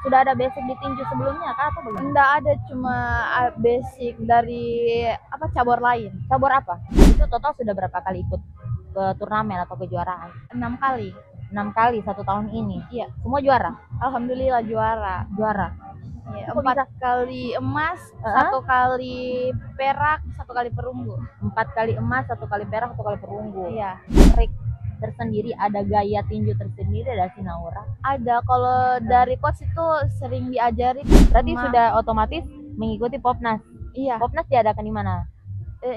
Sudah ada basic di tinju sebelumnya kah atau bagaimana? Enggak ada, cuma basic dari cabur lain. Cabur apa? Itu total sudah berapa kali ikut ke turnamen atau kejuaraan? 6 kali. 6 kali 1 tahun ini. Iya. Semua juara? Alhamdulillah juara. Juara. Iya, Kok 4 kali emas, 1 kali perak, 1 kali perunggu. 4 kali emas, 1 kali perak, 1 kali perunggu. Iya. Trik tersendiri, ada gaya tinju tersendiri dari si Naura? Ada, kalau dari coach itu sering diajari. Berarti sudah otomatis mengikuti Popnas. Iya. Popnas diadakan di mana?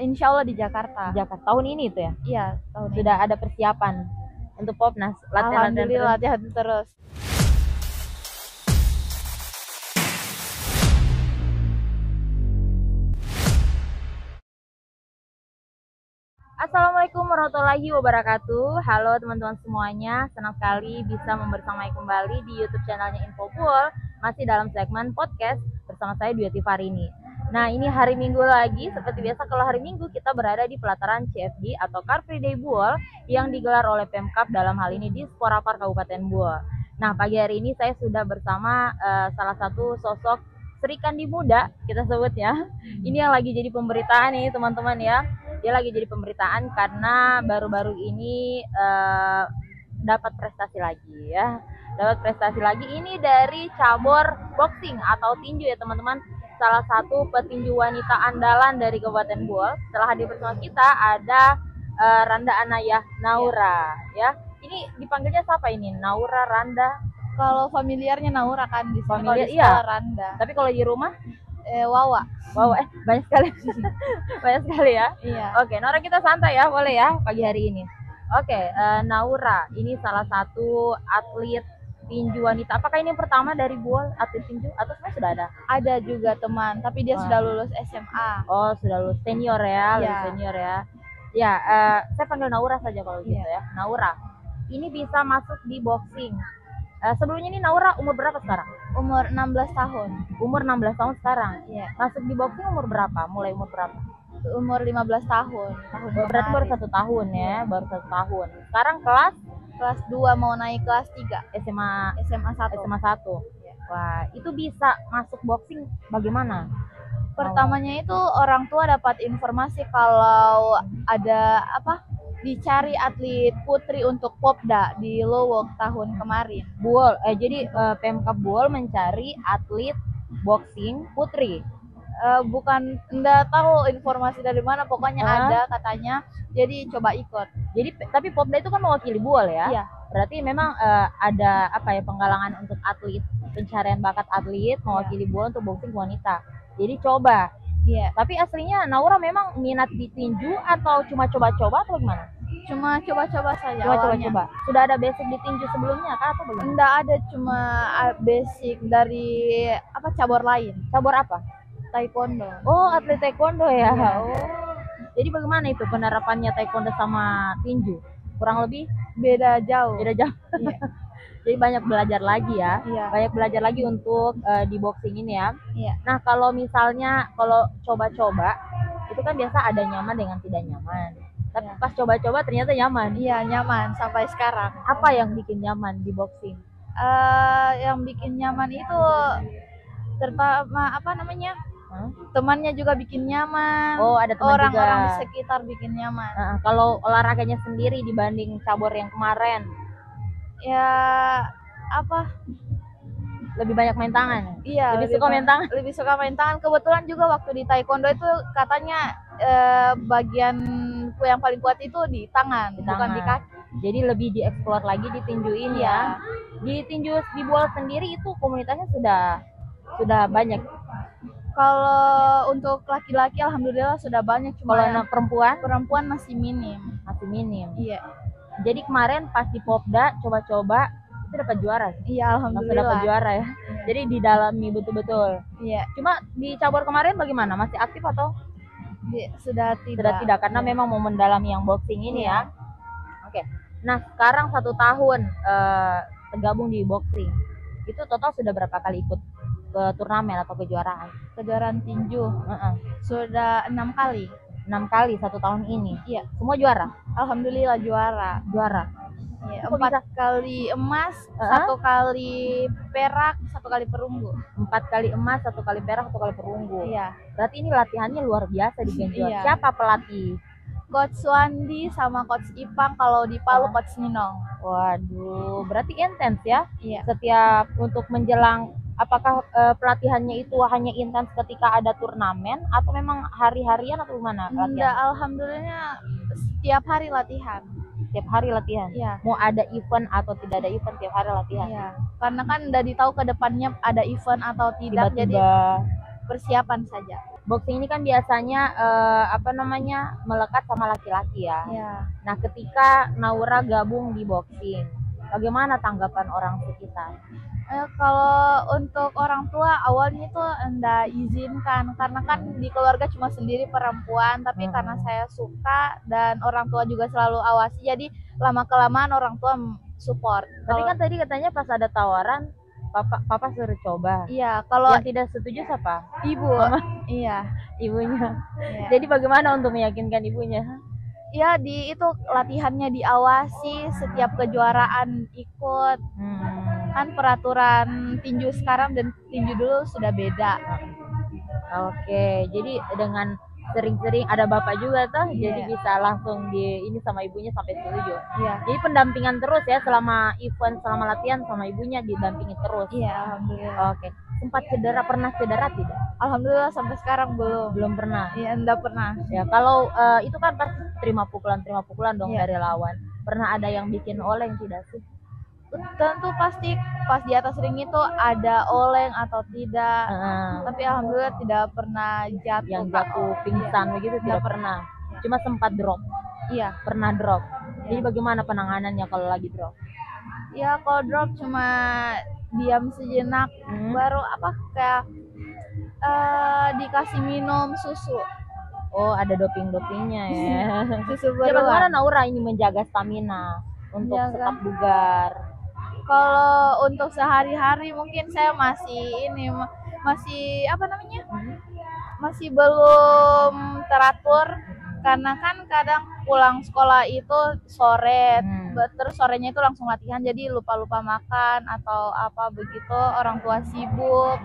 Insya Allah di Jakarta. Di Jakarta. Tahun ini itu ya? Iya, tahun Sudah ini. ada persiapan untuk Popnas, Alhamdulillah, latihan terus. Assalamualaikum warahmatullahi wabarakatuh. Halo teman-teman semuanya, senang sekali bisa membersamai kembali di YouTube channelnya Infobul, masih dalam segmen podcast bersama saya Dwi Farini. Nah, ini hari Minggu lagi, seperti biasa kalau hari Minggu kita berada di pelataran CFD atau Car Free Day Buol yang digelar oleh Pemkab, dalam hal ini di Sporapar Kabupaten Buol. Nah, pagi hari ini saya sudah bersama salah satu sosok Sri Kandi Muda, kita sebut ya. Ini yang lagi jadi pemberitaan nih teman-teman ya. Dia lagi jadi pemberitaan karena baru-baru ini dapat prestasi lagi ya. Dapat prestasi lagi ini dari cabur boxing atau tinju ya teman-teman. Salah satu petinju wanita andalan dari Kabupaten Buol. Setelah hadir bersama kita ada Randa Anayah Naura ya. Ini dipanggilnya siapa ini? Naura, Randa? Kalau familiarnya Naura kan di sini. Familiar, kalau di iya. Randa. Tapi kalau di rumah? Wawa. Wow, banyak sekali. Banyak sekali ya. Iya. Oke, Naura, kita santai ya, boleh ya pagi hari ini. Oke, Naura, ini salah satu atlet tinju wanita. Apakah ini yang pertama dari Buol atlet tinju atau sebenarnya sudah ada? Ada juga teman, tapi dia sudah lulus SMA. Oh, sudah lulus senior ya, lulus Iya. senior ya. Ya, saya panggil Naura saja kalau gitu ya. Naura, ini bisa masuk di boxing. Sebelumnya ini Naura umur berapa sekarang? Umur 16 tahun. Umur 16 tahun sekarang. Iya. Masuk di boxing umur berapa? Mulai umur berapa? Umur 15 tahun. Berarti baru 1 tahun ya, baru 1 tahun. Sekarang kelas 2 mau naik kelas 3. SMA SMA 1. SMA 1. Wah, itu bisa masuk boxing bagaimana? Pertamanya itu orang tua dapat informasi kalau ada dicari atlet putri untuk Popda di Lowok tahun kemarin. Buol, jadi Pemkab Buol mencari atlet boxing putri. Bukan, enggak tahu informasi dari mana, pokoknya ada katanya. Jadi coba ikut. Jadi tapi Popda itu kan mewakili Buol ya? Iya. Berarti memang ada penggalangan untuk atlet, pencarian bakat atlet mewakili Buol untuk boxing wanita. Jadi coba. Iya. Tapi aslinya Naura memang minat di tinju atau cuma coba-coba atau gimana? Cuma coba-coba saja. Coba-coba. Sudah ada basic di tinju sebelumnya kah atau bagaimana? Enggak ada, cuma basic dari cabur lain. Cabur apa? Taekwondo. Oh, atlet taekwondo ya. Iya. Oh. Jadi bagaimana itu penerapannya taekwondo sama tinju? Kurang lebih Beda jauh. beda jauh. Iya. Jadi banyak belajar lagi ya. Iya. Banyak belajar lagi untuk di boxing ini ya. Iya. Nah, kalau misalnya kalau coba-coba itu kan biasa ada nyaman dengan tidak nyaman. Tapi Iya. pas coba-coba ternyata nyaman. Iya, nyaman sampai sekarang. Apa yang bikin nyaman di boxing? Yang bikin nyaman itu terutama temannya juga bikin nyaman. Oh, ada teman orang-orang juga. di sekitar bikin nyaman. Kalau olahraganya sendiri dibanding cabur yang kemarin, Ya lebih banyak main tangan. iya, Lebih suka main tangan. Lebih suka main tangan. Kebetulan juga waktu di taekwondo itu katanya bagian yang paling kuat itu di tangan, bukan di kaki. Jadi lebih dieksplor lagi di tinju ini ya. Di tinju di Buol sendiri itu komunitasnya sudah banyak. Kalau untuk laki-laki alhamdulillah sudah banyak, cuma Kalau perempuan masih minim. Iya. Jadi kemarin pas di Popda coba-coba itu dapat juara. Iya, Langsung alhamdulillah. dapat juara ya. Jadi didalami betul-betul. Iya. Cuma di cabur kemarin bagaimana? Masih aktif atau Sudah tidak. tidak? Karena memang mau mendalami yang boxing ini ya. Oke. Nah, sekarang 1 tahun tergabung di boxing. Itu total sudah berapa kali ikut ke turnamen atau kejuaraan? Kejuaraan tinju. Sudah 6 kali. 6 kali 1 tahun ini. Iya. Semua juara? Alhamdulillah juara. Juara. Iya, Kok 4 bisa? kali emas, Heeh. 1 kali perak, 1 kali perunggu. 4 kali emas, 1 kali perak, 1 kali perunggu. Iya. Berarti ini latihannya luar biasa di Genjot. Iya. Siapa pelatih? Coach Wandi sama Coach Ipang, kalau di Palu Coach Ninong. Waduh, berarti intens ya? Iya. Setiap untuk menjelang, apakah pelatihannya itu hanya intens ketika ada turnamen atau memang hari-harian atau gimana Enggak, pelatihan? alhamdulillah setiap hari latihan. Tiap hari latihan. Iya. Mau ada event atau tidak ada event, tiap hari latihan. Iya. Karena kan udah ditahu ke depannya ada event atau tidak, jadi Tiba-tiba persiapan saja. boxing ini kan biasanya melekat sama laki-laki ya. Iya. Nah, ketika Naura gabung di boxing, bagaimana tanggapan orang sekitar? Kalau untuk orang tua awalnya itu enggak izinkan karena kan di keluarga cuma sendiri perempuan, tapi karena saya suka dan orang tua juga selalu awasi, jadi lama kelamaan orang tua support. Tapi kan tadi katanya pas ada tawaran papa suruh coba. Iya, kalau Yang tidak setuju siapa? ibu, iya, Ibunya. iya. Jadi bagaimana untuk meyakinkan ibunya? Ya di itu latihannya diawasi, setiap kejuaraan ikut. Kan peraturan tinju sekarang dan tinju dulu sudah beda. Oke, jadi dengan sering-sering ada bapak juga tuh, Iya. jadi bisa langsung ini sama ibunya sampai setuju. Iya. Jadi pendampingan terus ya selama event, selama latihan sama ibunya didampingi terus. Iya, alhamdulillah. Oke. Sempat pernah cedera tidak? Alhamdulillah sampai sekarang belum. Belum pernah. Iya, enggak pernah. Ya, kalau itu kan pasti terima pukulan dong Iya. dari lawan. Pernah ada yang bikin oleng tidak sih? Tentu pasti pas di atas ring itu ada oleng atau tidak. Tapi alhamdulillah tidak pernah jatuh. Yang jatuh pingsan begitu tidak pernah. Cuma sempat drop. Iya. Pernah drop. Jadi bagaimana penanganannya kalau lagi drop? Ya kalau drop cuma diam sejenak, baru kayak dikasih minum susu. Oh, ada dopingnya ya. Susu Ya, bagaimana beruang. Naura ini menjaga stamina untuk Menjaga. tetap bugar? Kalau untuk sehari-hari mungkin saya masih masih belum teratur, karena kan kadang pulang sekolah itu sore, terus sorenya itu langsung latihan, jadi lupa-lupa makan atau apa begitu, orang tua sibuk.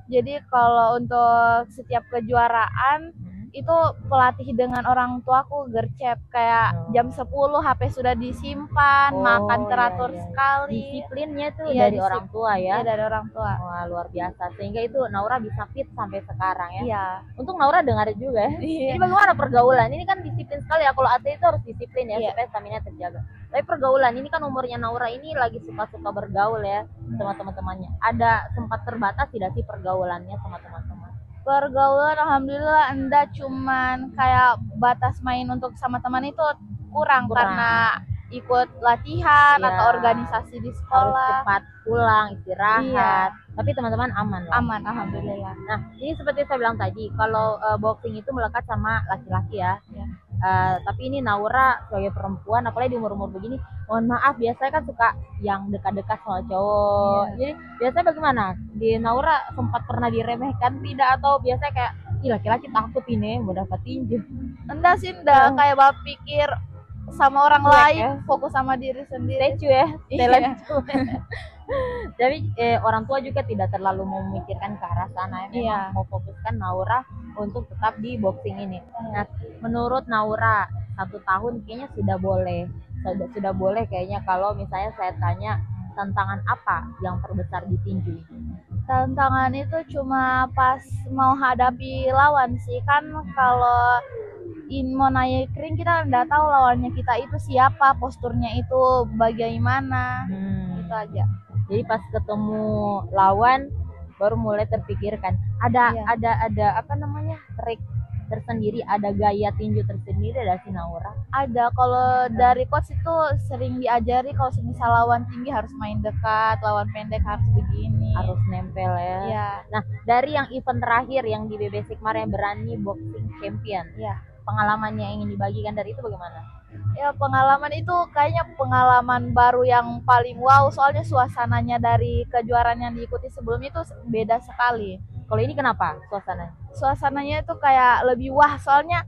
Jadi kalau untuk setiap kejuaraan itu pelatih dengan orang tuaku gercep, kayak jam 10 HP sudah disimpan, makan teratur sekali. Disiplinnya tuh Iya, dari orang tua ya. Iya, dari orang tua. Wah, luar biasa. Sehingga itu Naura bisa fit sampai sekarang ya. Iya. Untuk Naura dengar juga ya. Iya. Jadi bagaimana pergaulan? Ini kan disiplin sekali ya. Kalau atlet itu harus disiplin ya, Iya. supaya stamina terjaga. Tapi pergaulan ini kan umurnya Naura ini lagi suka-suka bergaul ya sama teman-temannya. Ada sempat terbatas tidak sih pergaulannya sama teman-teman? Pergaulan alhamdulillah enggak, cuman kayak batas main untuk sama teman itu kurang. Karena ikut latihan atau organisasi di Harus sekolah. cepat pulang, istirahat. Iya. Tapi teman-teman aman lah. Aman, alhamdulillah. Nah, ini seperti saya bilang tadi, kalau boxing itu melekat sama laki-laki ya. Iya. Tapi ini Naura sebagai perempuan, apalagi di umur-umur begini, mohon maaf, biasanya kan suka yang dekat-dekat sama cowok. Iya. Jadi biasanya bagaimana? Di Naura sempat pernah diremehkan tidak, atau biasanya kayak, ih laki-laki takut ini mau dapat tinju? Enggak sih, enggak kayak bapak pikir sama orang Cuek lain, ya? fokus sama diri sendiri. Tecu ya, Iya. telecu. Jadi orang tua juga tidak terlalu memikirkan ke arah sana ya, memang Iya. mau fokuskan Naura untuk tetap di boxing ini. Nah, menurut Naura 1 tahun kayaknya sudah boleh kayaknya, kalau misalnya saya tanya tantangan apa yang terbesar di tinju? Tantangan itu cuma pas mau hadapi lawan sih, kan kalau mau naik ring kita nggak tahu lawannya kita itu siapa, posturnya itu bagaimana, itu aja. Jadi pas ketemu lawan baru mulai terpikirkan. Ada trik tersendiri, ada gaya tinju tersendiri dari si Naura? Ada, kalau dari coach itu sering diajari kalau misal lawan tinggi harus main dekat, lawan pendek harus begini. Harus nempel ya. Iya. Nah, dari yang event terakhir yang di BBC kemarin, Berani Boxing Champion, Iya. pengalamannya yang ingin dibagikan dari itu bagaimana? Ya, pengalaman itu kayaknya pengalaman baru yang paling wow, soalnya suasananya dari kejuaraan yang diikuti sebelumnya itu beda sekali. Kalau ini kenapa suasananya? Suasananya itu kayak lebih wah, soalnya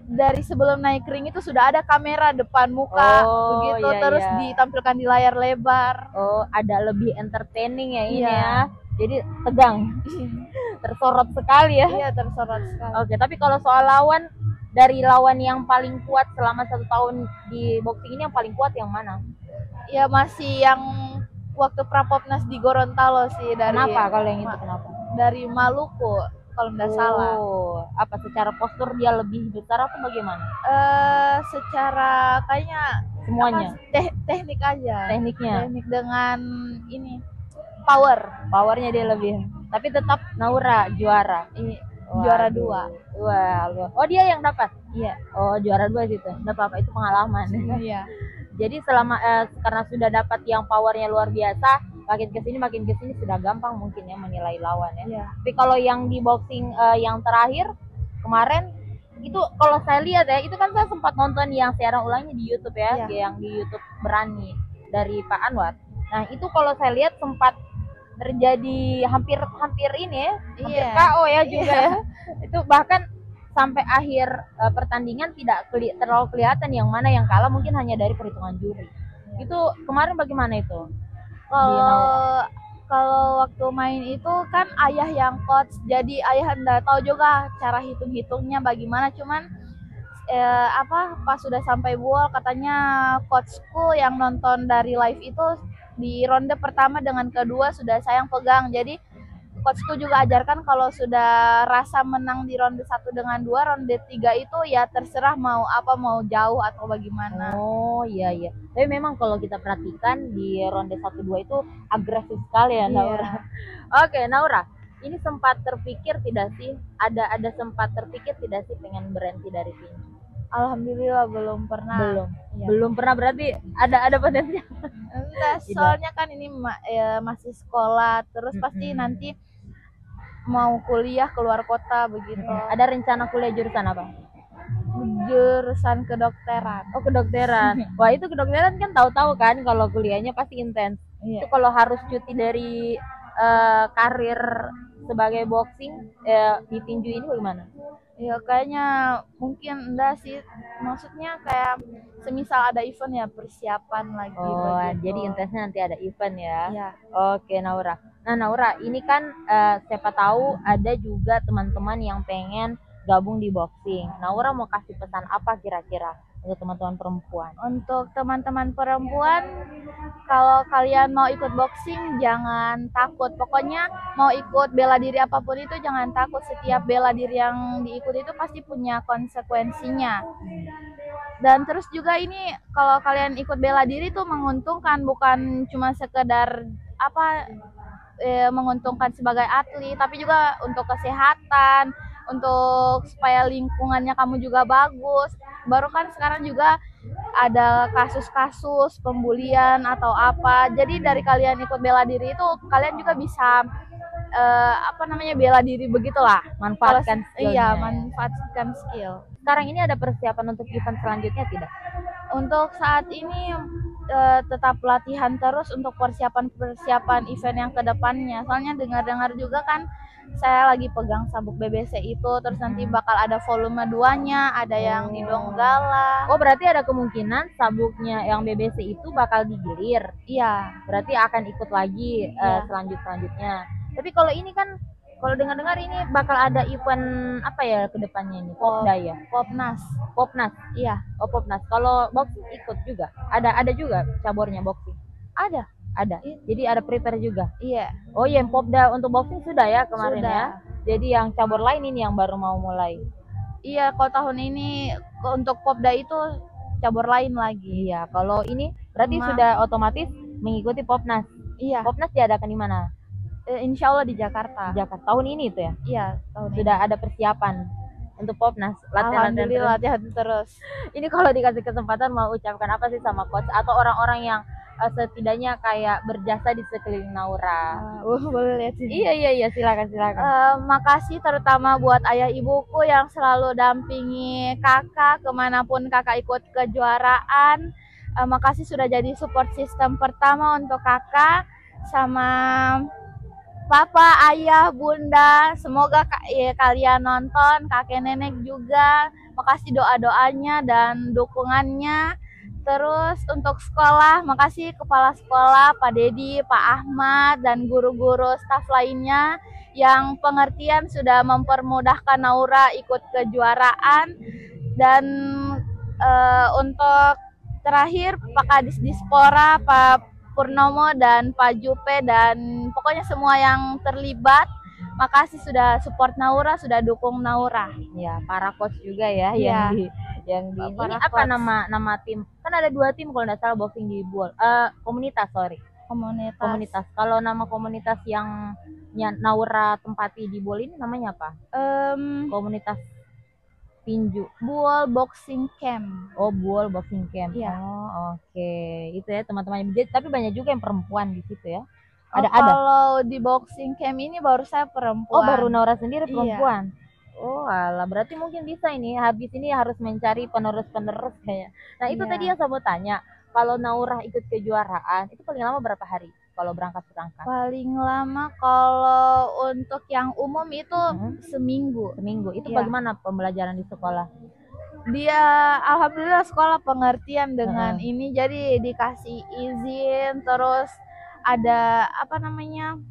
dari sebelum naik ring itu sudah ada kamera depan muka begitu, iya, terus iya. ditampilkan di layar lebar. Oh, ada lebih entertaining ya ini Iya. ya. Jadi tegang, tersorot sekali ya. Iya, tersorot sekali. Oke, tapi kalau soal lawan, dari lawan yang paling kuat selama 1 tahun di boxing ini, yang paling kuat yang mana? Ya masih yang waktu Prapopnas di Gorontalo sih, dari Kenapa kalau yang itu kenapa? dari Maluku kalau nggak salah. Oh, apa secara postur dia lebih besar atau bagaimana? Secara kayaknya Semuanya, teknik aja. tekniknya, Teknik dengan ini powernya dia lebih. Tapi tetap Naura juara. juara Waduh. 2. Wah, oh dia yang dapat. Iya. Oh, juara 2 gitu. Enggak apa-apa, itu pengalaman. Iya. Jadi selama karena sudah dapat yang powernya luar biasa, makin kesini sudah gampang mungkin ya menilai lawan ya. Iya. Tapi kalau yang di boxing yang terakhir kemarin itu, kalau saya lihat ya, itu kan saya sempat nonton yang siaran ulangnya di YouTube ya, yang di YouTube Berani dari Pak Anwar. Nah itu kalau saya lihat sempat terjadi hampir ini ya, hampir KO ya juga ya. Itu bahkan sampai akhir pertandingan tidak terlalu kelihatan yang mana yang kalah, mungkin hanya dari perhitungan juri. Itu kemarin bagaimana itu? Kalau waktu main itu kan ayah yang coach, jadi ayah enggak tahu juga cara hitung-hitungnya bagaimana, cuman pas sudah sampai bual katanya coachku yang nonton dari live itu di ronde pertama dengan kedua sudah saya yang pegang, jadi coachku juga ajarkan kalau sudah rasa menang di ronde 1 dengan 2, ronde 3 itu ya terserah mau apa, mau jauh atau bagaimana. Oh iya. Tapi memang kalau kita perhatikan di ronde 1-2 itu agresif sekali ya Naura. Oke, Naura, ini sempat terpikir tidak sih? Ada sempat terpikir tidak sih pengen berhenti dari tinju? Alhamdulillah belum pernah. Belum pernah, berarti ada potensi. Enggak, soalnya kan ini masih sekolah, terus pasti nanti mau kuliah keluar kota begitu. Ada rencana kuliah jurusan apa? Jurusan kedokteran. Oh, kedokteran. Wah, itu kedokteran kan tahu-tahu kan kalau kuliahnya pasti intens. Itu kalau harus cuti dari karir sebagai boxing di tinju ini bagaimana? Ya kayaknya mungkin enggak sih, maksudnya kayak semisal ada event ya persiapan lagi. Oh, begitu. jadi intensnya nanti ada event ya. Iya. Oke, Naura. Nah, Naura, ini kan siapa tahu ada juga teman-teman yang pengen gabung di boxing. Naura mau kasih pesan apa kira-kira untuk teman-teman perempuan? Untuk teman-teman perempuan, kalau kalian mau ikut boxing jangan takut. Pokoknya mau ikut bela diri apapun itu jangan takut. Setiap bela diri yang diikuti itu pasti punya konsekuensinya. Dan terus juga ini kalau kalian ikut bela diri itu menguntungkan, bukan cuma sekedar menguntungkan sebagai atlet, tapi juga untuk kesehatan, untuk supaya lingkungannya kamu juga bagus. Baru kan sekarang juga ada kasus-kasus pembulian atau apa, jadi dari kalian ikut bela diri itu kalian juga bisa bela diri begitulah, manfaatkan skillnya. Manfaatkan skill. Sekarang ini ada persiapan untuk event selanjutnya tidak? Untuk saat ini tetap latihan terus untuk persiapan event yang kedepannya. Soalnya dengar-dengar juga kan saya lagi pegang sabuk BBC itu, terus nanti bakal ada volume 2-nya, ada yang di Donggala. Oh, berarti ada kemungkinan sabuknya yang BBC itu bakal digilir. Iya. Berarti akan ikut lagi selanjutnya. Tapi kalau ini kan, kalau dengar-dengar ini bakal ada event apa ya kedepannya ini? Popda ya? Popnas. Iya. Oh, Popnas. Kalau boxing ikut juga? Ada juga cabornya boxing? Ada. Jadi ada prepare juga? Iya. Oh iya, Popda untuk boxing sudah ya kemarin sudah. Ya? Jadi yang cabur lain ini yang baru mau mulai? Iya, kalau tahun ini untuk Popda itu cabur lain lagi. Iya, kalau ini berarti sudah otomatis mengikuti Popnas? Iya. Popnas diadakan di mana? Insya Allah di Jakarta. Tahun ini itu ya? Iya, tahun sudah ini. Ada persiapan untuk Popnas, latihan terus. Ini kalau dikasih kesempatan mau ucapkan apa sih sama coach atau orang-orang yang setidaknya kayak berjasa di sekeliling Naura? Boleh lihat sih. Iya, silakan. Makasih terutama buat ayah ibuku yang selalu dampingi kakak kemanapun kakak ikut kejuaraan. Makasih sudah jadi support system pertama untuk kakak, sama Papa, ayah, bunda, semoga kalian nonton, kakek nenek juga. Makasih doa-doanya dan dukungannya. Terus untuk sekolah, makasih kepala sekolah, Pak Dedi, Pak Ahmad, dan guru-guru staf lainnya yang pengertian sudah mempermudahkan Naura ikut kejuaraan. Dan untuk terakhir Pak Kadis Dispora, Pak Purnomo, dan Pak Jupe, dan pokoknya semua yang terlibat, makasih sudah support Naura, sudah dukung Naura. Ya, para coach juga ya, Iya. yang di ini Para apa coach. nama tim? Kan ada 2 tim kalau nggak salah boxing di Buol. Komunitas, sorry. Komunitas. Kalau nama komunitas yang Naura tempati di Buol ini namanya apa? Komunitas tinju. Buol Boxing Camp. Oh, Buol Boxing Camp. Iya. Oh, oke. Itu ya teman-teman. Tapi banyak juga yang perempuan di situ ya. Ada. Kalau di Boxing Camp ini baru saya perempuan. Oh, baru Naura sendiri Iya. perempuan. Oh, alah, berarti mungkin bisa ini. Habis ini harus mencari penerus-penerus kayaknya. Nah, itu Iya. tadi yang saya mau tanya. Kalau Naura ikut kejuaraan, itu paling lama berapa hari kalau berangkat? Paling lama kalau untuk yang umum itu seminggu. Itu Iya. bagaimana pembelajaran di sekolah? Dia alhamdulillah sekolah pengertian dengan ini, jadi dikasih izin, terus ada apa namanya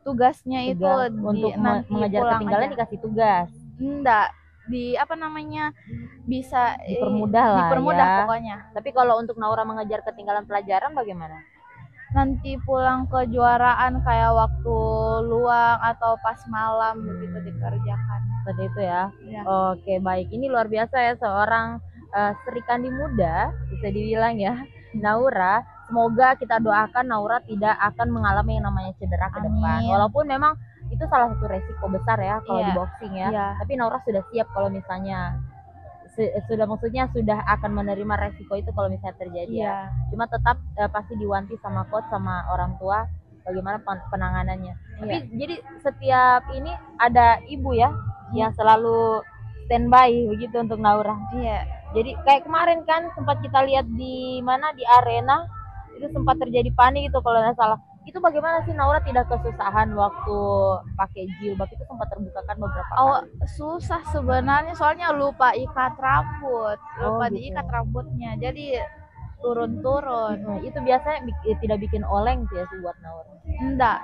tugasnya itu untuk nanti mengejar pulang ketinggalan aja. dikasih tugas. Enggak, di apa namanya bisa Dipermudah lah dipermudah ya. pokoknya. Tapi kalau untuk Naura mengejar ketinggalan pelajaran bagaimana? Nanti pulang kejuaraan kayak waktu luang atau pas malam begitu dikerjakan. Seperti itu ya. Ya. Oke, baik. Ini luar biasa ya seorang Serikandi muda bisa dibilang ya, Naura. Semoga kita doakan Naura tidak akan mengalami yang namanya cedera ke depan. Walaupun memang itu salah satu resiko besar ya kalau di boxing ya. Tapi Naura sudah siap kalau misalnya sudah akan menerima resiko itu kalau misalnya terjadi ya. Cuma tetap pasti diwanti sama coach sama orang tua bagaimana penanganannya. Tapi jadi setiap ini ada ibu ya yang selalu standby begitu untuk Naura. Iya. Jadi kayak kemarin kan sempat kita lihat di mana di arena itu sempat terjadi panik itu kalau nggak salah. Itu bagaimana sih Naura tidak kesusahan waktu pakai jilbab itu sempat terbukakan beberapa kali? Susah sebenarnya soalnya lupa ikat rambut, diikat gitu. rambutnya. Jadi turun-turun. Itu biasanya tidak bikin oleng sih ya buat Naura. Enggak.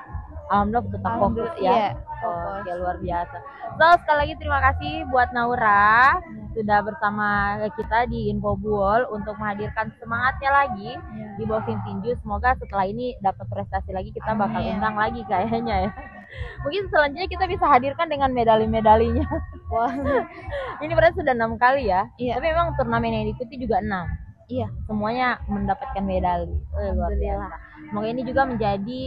Alhamdulillah tetap fokus ya. Iya, Oke, luar biasa. So, sekali lagi terima kasih buat Naura sudah bersama kita di Info Buol untuk menghadirkan semangatnya lagi di boxing tinju. Semoga setelah ini dapat prestasi lagi, kita bakal undang lagi kayaknya ya. Mungkin selanjutnya kita bisa hadirkan dengan medali-medalinya. Wah. Ini berarti sudah 6 kali ya. Iya. Tapi memang turnamen yang diikuti juga 6. Iya. Semuanya mendapatkan medali. Luar biasa. Semoga ini juga menjadi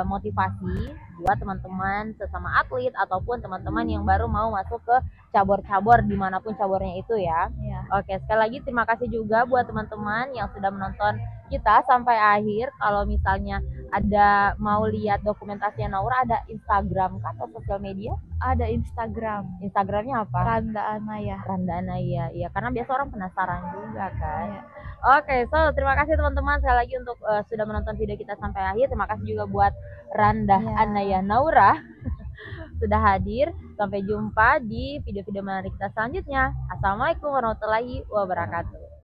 motivasi buat teman-teman sesama atlet ataupun teman-teman yang baru mau masuk ke cabur-cabur dimanapun caburnya itu ya. Oke, sekali lagi terima kasih juga buat teman-teman yang sudah menonton kita sampai akhir. Kalau misalnya ada mau lihat dokumentasi Naura, ada Instagram atau sosial media? Ada Instagram. Instagramnya apa? Randa Anaya. Iya, karena biasa orang penasaran juga kan. Oke, so terima kasih teman-teman sekali lagi untuk sudah menonton video kita sampai akhir. Terima kasih juga buat Randa Anaya Naura sudah hadir. Sampai jumpa di video-video menarik kita selanjutnya. Assalamualaikum warahmatullahi wabarakatuh.